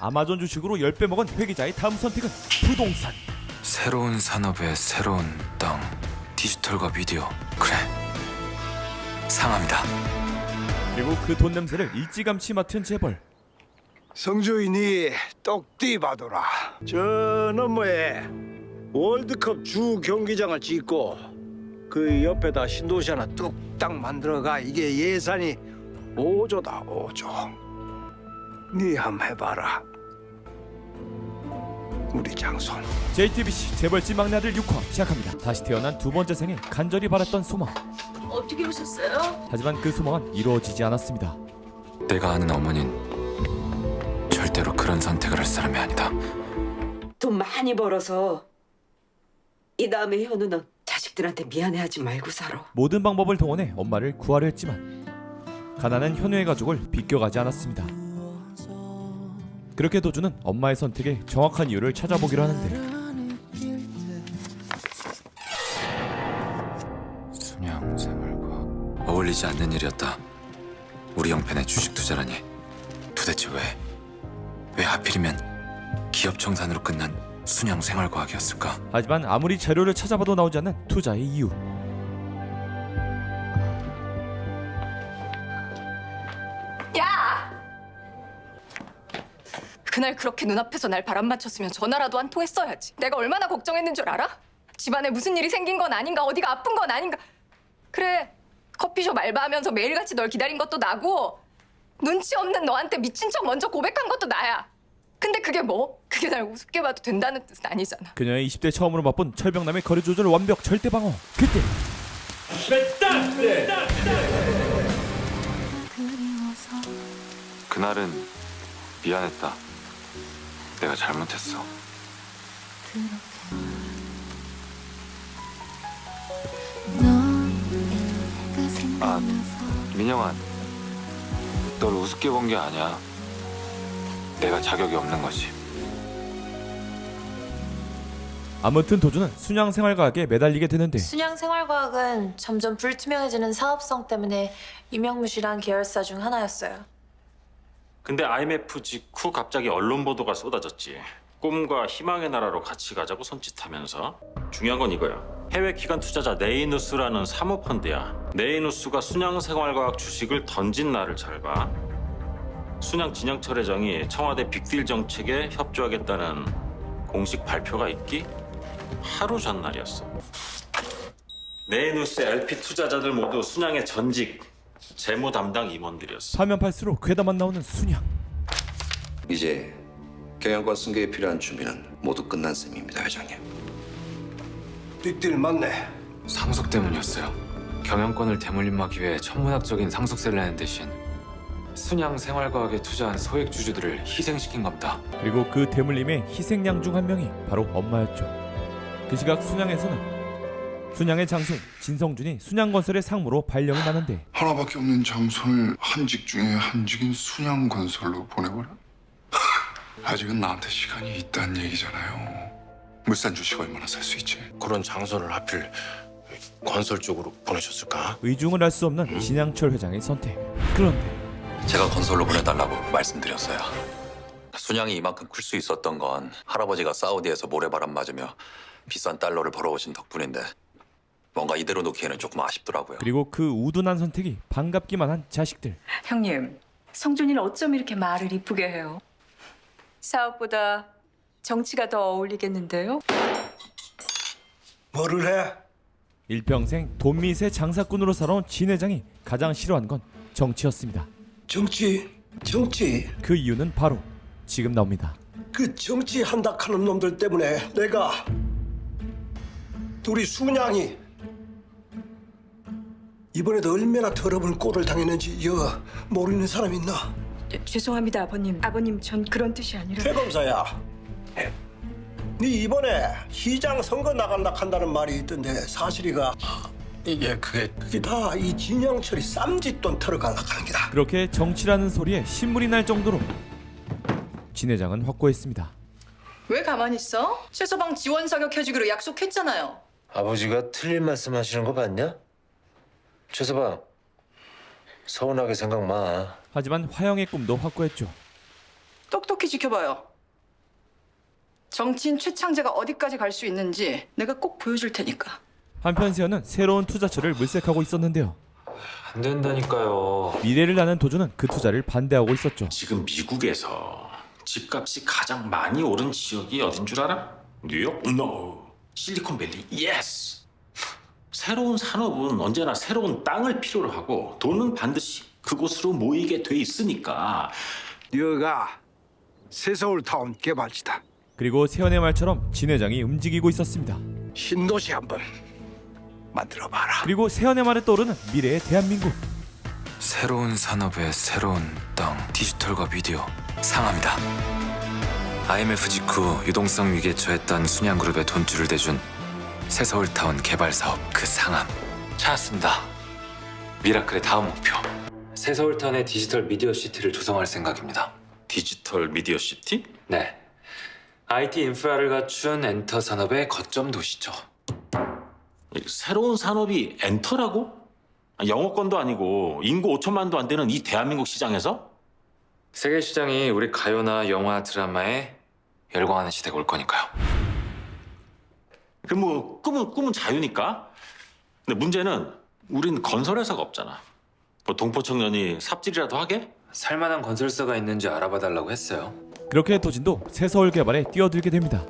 아마존 주식으로 10배 먹은 회 기자의 다음 선택은 부동산. 새로운 산업의 새로운 땅. 디지털과 미디어. 그래. 상합니다. 그리고 그 돈 냄새를 일찌감치 맡은 재벌. 성주인이 똑띠 봐둬라. 저 너머에 월드컵 주 경기장을 짓고 그 옆에다 신도시 하나 뚝딱 만들어가. 이게 예산이 5조다 5조. 네 한번 해봐라. 우리 장손. JTBC 재벌집 막내 아들 6화 시작합니다. 다시 태어난 두 번째 생에 간절히 바랐던 소망. 어떻게 오셨어요? 하지만 그 소망은 이루어지지 않았습니다. 내가 아는 어머니는 절대로 그런 선택을 할 사람이 아니다. 돈 많이 벌어서 이 다음에 현우는 자식들한테 미안해하지 말고 살아. 모든 방법을 동원해 엄마를 구하려 했지만 가난한 현우의 가족을 비껴가지 않았습니다. 그렇게 도주는 엄마의 선택에 정확한 이유를 찾아보기로 하는데 순양 생활과학. 어울리지 않는 일이었다. 우리 형편의 주식 투자라니. 도대체 왜 하필이면 기업 청산으로 끝난 순양 생활과학이었을까? 하지만 아무리 자료를 찾아봐도 나오지 않는 투자의 이유. 야! 그날 그렇게 눈앞에서 날 바람 맞췄으면 전화라도 한 통 했어야지. 내가 얼마나 걱정했는 줄 알아? 집안에 무슨 일이 생긴 건 아닌가, 어디가 아픈 건 아닌가. 그래, 커피숍 알바하면서 매일같이 널 기다린 것도 나고 눈치 없는 너한테 미친 척 먼저 고백한 것도 나야. 근데 그게 뭐? 그게 날 우습게 봐도 된다는 뜻은 아니잖아. 그녀의 20대 처음으로 맛본 철벽남의 거리 조절 완벽 절대 방어. 그때 그날은 미안했다. 내가 잘못했어. 아, 민영아, 널 우습게 본 게 아니야. 내가 자격이 없는 거지. 아무튼 도주는 순양 생활과학에 매달리게 되는데 순양 생활과학은 점점 불투명해지는 사업성 때문에 유명무실한 계열사 중 하나였어요. 근데 IMF 직후 갑자기 언론 보도가 쏟아졌지. 꿈과 희망의 나라로 같이 가자고 손짓하면서. 중요한 건 이거야. 해외 기관 투자자 네이누스라는 사모펀드야. 네이누스가 순양생활과학 주식을 던진 날을 잘 봐. 순양 진영철 회장이 청와대 빅딜 정책에 협조하겠다는 공식 발표가 있기 하루 전날이었어. 네이누스 LP 투자자들 모두 순양의 전직 재무 담당 임원들이었어. 파면 팔수록 괴담만 나오는 순양. 이제 경영권 승계에 필요한 준비는 모두 끝난 셈입니다, 회장님. 빅딜 맞네. 상속 때문이었어요. 경영권을 대물림하기 위해 천문학적인 상속세를 내는 대신 순양 생활과학에 투자한 소액 주주들을 희생시킨 겁니다. 그리고 그 대물림의 희생양 중 한 명이 바로 엄마였죠. 그 시각 순양에서는 순양의 장손 진성준이 순양건설의 상무로 발령이 나는데 하나밖에 없는 장손을 한직 중에 한직인 순양건설로 보내버려? 아직은 나한테 시간이 있다는 얘기잖아요. 물산 주식 얼마나 살 수 있지? 그런 장소를 하필 건설 쪽으로 보내셨을까? 의중을 알 수 없는 진양철 회장의 선택. 그런데 제가 건설로 보내달라고 말씀드렸어요. 순양이 이만큼 클 수 있었던 건 할아버지가 사우디에서 모래바람 맞으며 비싼 달러를 벌어오신 덕분인데 뭔가 이대로 놓기에는 조금 아쉽더라고요. 그리고 그 우둔한 선택이 반갑기만 한 자식들. 형님, 성준이는 어쩜 이렇게 말을 이쁘게 해요? 사업보다 정치가 더 어울리겠는데요? 뭐를 해? 일평생 돈미세 장사꾼으로 살아온 진 회장이 가장 싫어한 건 정치였습니다. 정치. 그 이유는 바로 지금 나옵니다. 그 정치 한다 하는 놈들 때문에 내가 우리 순양이 이번에도 얼마나 더러운 꼴을 당했는지 모르는 사람 있나? 죄송합니다, 아버님. 아버님, 전 그런 뜻이 아니라... 최 검사야. 네 이번에 시장 선거 나간다 한다는 말이 있던데 사실이가? 예, 그게 다 이 진영철이 쌈짓돈 털어가려고 하는 게다. 그렇게 정치라는 소리에 신물이 날 정도로 진 회장은 확고했습니다. 왜 가만히 있어? 최서방 지원 사격 해주기로 약속했잖아요. 아버지가 틀린 말씀하시는 거 봤냐? 최서방, 서운하게 생각 마. 하지만 화영의 꿈도 확고했죠. 똑똑히 지켜봐요. 정치인 최창재가 어디까지 갈 수 있는지 내가 꼭 보여줄 테니까. 한편 세연은 새로운 투자처를 물색하고 있었는데요. 안 된다니까요. 미래를 나는 도주는 그 투자를 반대하고 있었죠. 지금 미국에서 집값이 가장 많이 오른 지역이 어딘 줄 알아? 뉴욕? No. 실리콘밸리? Yes. 새로운 산업은 언제나 새로운 땅을 필요로 하고 돈은 반드시 그곳으로 모이게 돼 있으니까. 여기가 새서울타운 개발지다. 그리고 세연의 말처럼 진 회장이 움직이고 있었습니다. 신도시 한번 만들어봐라. 그리고 세연의 말에 떠오르는 미래의 대한민국. 새로운 산업의 새로운 땅, 디지털과 미디어, 상합니다. IMF 직후 유동성 위기에 처했던 순양그룹의 돈줄을 대준 새서울타운 개발 사업 그 상함 찾았습니다. 미라클의 다음 목표. 새서울타운의 디지털 미디어 시티를 조성할 생각입니다. 디지털 미디어 시티? 네. IT 인프라를 갖춘 엔터 산업의 거점 도시죠. 새로운 산업이 엔터라고? 영어권도 아니고 인구 5천만도 안 되는 이 대한민국 시장에서? 세계 시장이 우리 가요나 영화, 드라마에 열광하는 시대가 올 거니까요. 그 뭐 꿈은 자유니까. 근데 문제는 우린 건설회사가 없잖아. 뭐 동포 청년이 삽질이라도 하게? 살만한 건설사가 있는지 알아봐 달라고 했어요. 그렇게 도진도 새서울 개발에 뛰어들게 됩니다.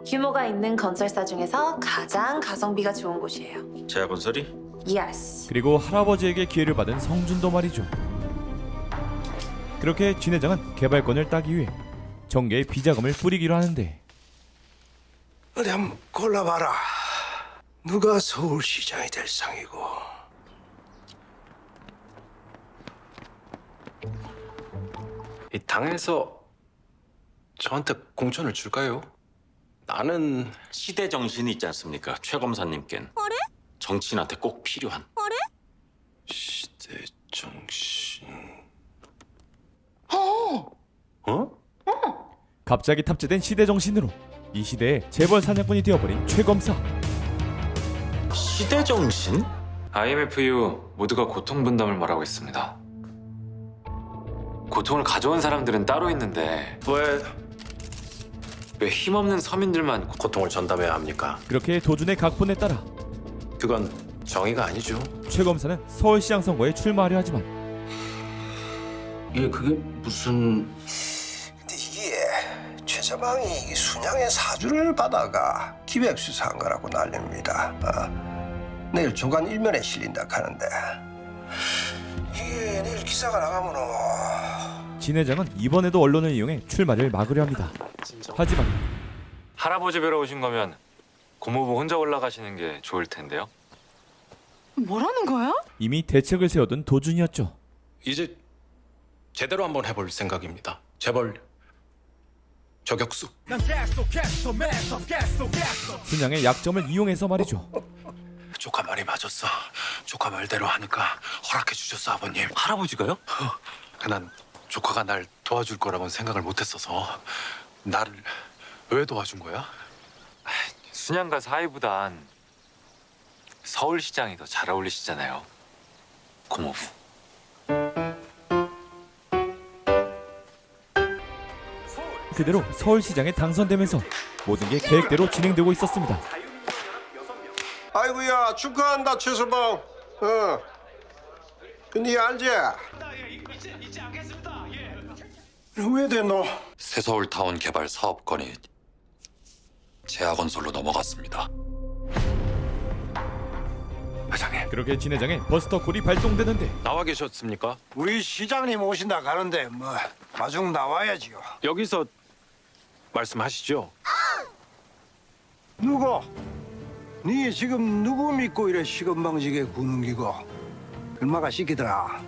규모가 있는 건설사 중에서 가장 가성비가 좋은 곳이에요. 제야건설이? Yes. 그리고 할아버지에게 기회를 받은 성준도 말이죠. 그렇게 진 회장은 개발권을 따기 위해 정계에 비자금을 뿌리기로 하는데 어디 한번 골라봐라. 누가 서울시장이 될 상이고. 이 당에서 저한테 공천을 줄까요? 나는 시대 정신이 있지 않습니까? 최 검사님께는. 정치인한테 꼭 필요한. 시대 정신. 갑자기 탑재된 시대 정신으로 이 시대의 재벌 사냥꾼이 되어버린 최 검사. 시대 정신? IMF 이후 모두가 고통 분담을 말하고 있습니다. 고통을 가져온 사람들은 따로 있는데 왜 힘없는 서민들만 고통을 전담해야 합니까? 그렇게 도준의 각본에 따라 그건 정의가 아니죠. 최 검사는 서울시장 선거에 출마하려 하지만 그게 무슨... 근데 이게 최서방이 순양의 사주를 받아가 기획 수사한 거라고 난립니다. 내일 조간 일면에 실린다 하는데 이게 내일 기사가 나가면은 진 회장은 이번에도 언론을 이용해 출마를 막으려 합니다. 하지만 할아버지 뵈러 오신 거면 고모부 혼자 올라가시는 게 좋을 텐데요. 뭐라는 거야? 이미 대책을 세워둔 도준이었죠. 이제 제대로 한번 해볼 생각입니다. 재벌 저격수. 순양의 약점을 이용해서 말이죠. 조카 말이 맞았어. 조카 말대로 하니까 허락해 주셨어, 아버님. 할아버지가요? 난 조카가 날 도와줄 거라고는 생각을 못했어서. 나를 왜 도와준 거야? 순양가 사이보단 서울시장이 더 잘 어울리시잖아요. 고모부. 그대로 서울시장에 당선되면서 모든 게 계획대로 진행되고 있었습니다. 아이고야 축하한다 최서방. 근데 알지? 왜 됐노? 새서울타운 개발 사업권이 제야건설로 넘어갔습니다. 회장님, 그렇게 진 회장의 버스터콜이 발동되는데 나와 계셨습니까? 우리 시장님 오신다 가는데 뭐 마중 나와야지요. 여기서 말씀하시죠. 누구? 네 지금 누구 믿고 이래 시건방지게 구는 기고? 글마가 시키더라.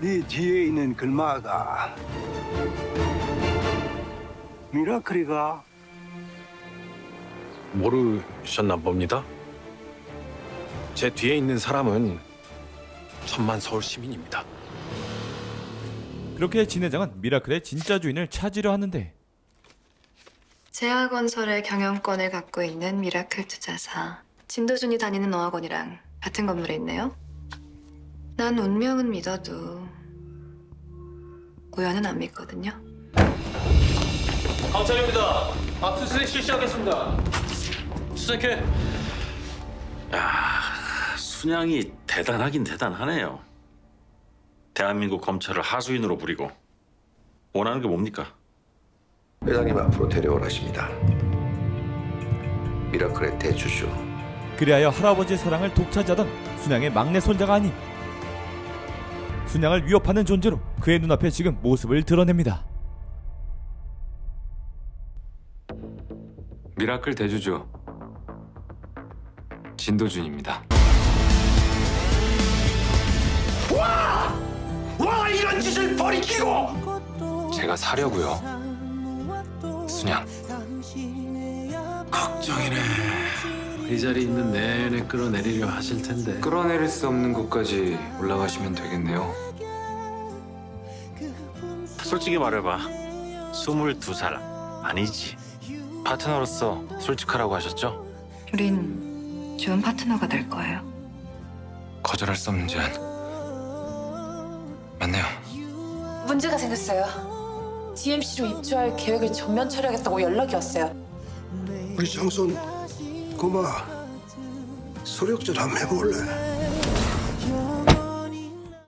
네 뒤에 있는 글마가 미라클이가. 모르셨나 봅니다. 제 뒤에 있는 사람은 천만 서울 시민입니다. 그렇게 진 회장은 미라클의 진짜 주인을 찾으려 하는데 제야건설의 경영권을 갖고 있는 미라클 투자사 진도준이 다니는 어학원이랑 같은 건물에 있네요. 난 운명은 믿어도 우연은 안 믿거든요. 감찰입니다. 압수수색 실시하겠습니다. 수색해. 야, 순양이 대단하긴 대단하네요. 대한민국 검찰을 하수인으로 부리고 원하는 게 뭡니까? 회장님 앞으로 데려오라십니다. 미라클의 대주주. 그리하여 할아버지의 사랑을 독차지하던 순양의 막내 손자가 아닌 순양을 위협하는 존재로 그의 눈앞에 지금 모습을 드러냅니다. 미라클 대주주 진도준입니다. 와 이런 짓을 벌이키고! 제가 사려고요. 순양. 걱정이네. 이 자리 있는 내내 끌어내리려 하실 텐데. 끌어내릴 수 없는 곳까지 올라가시면 되겠네요. 솔직히 말해봐. 22살 아니지. 파트너로서 솔직하라고 하셨죠? 우린 좋은 파트너가 될 거예요. 거절할 수 없는 제안. 맞네요. 문제가 생겼어요. DMC로 입주할 계획을 전면 처리하겠다고 연락이 왔어요. 우리 장손 고마 소력전 한번 해볼래?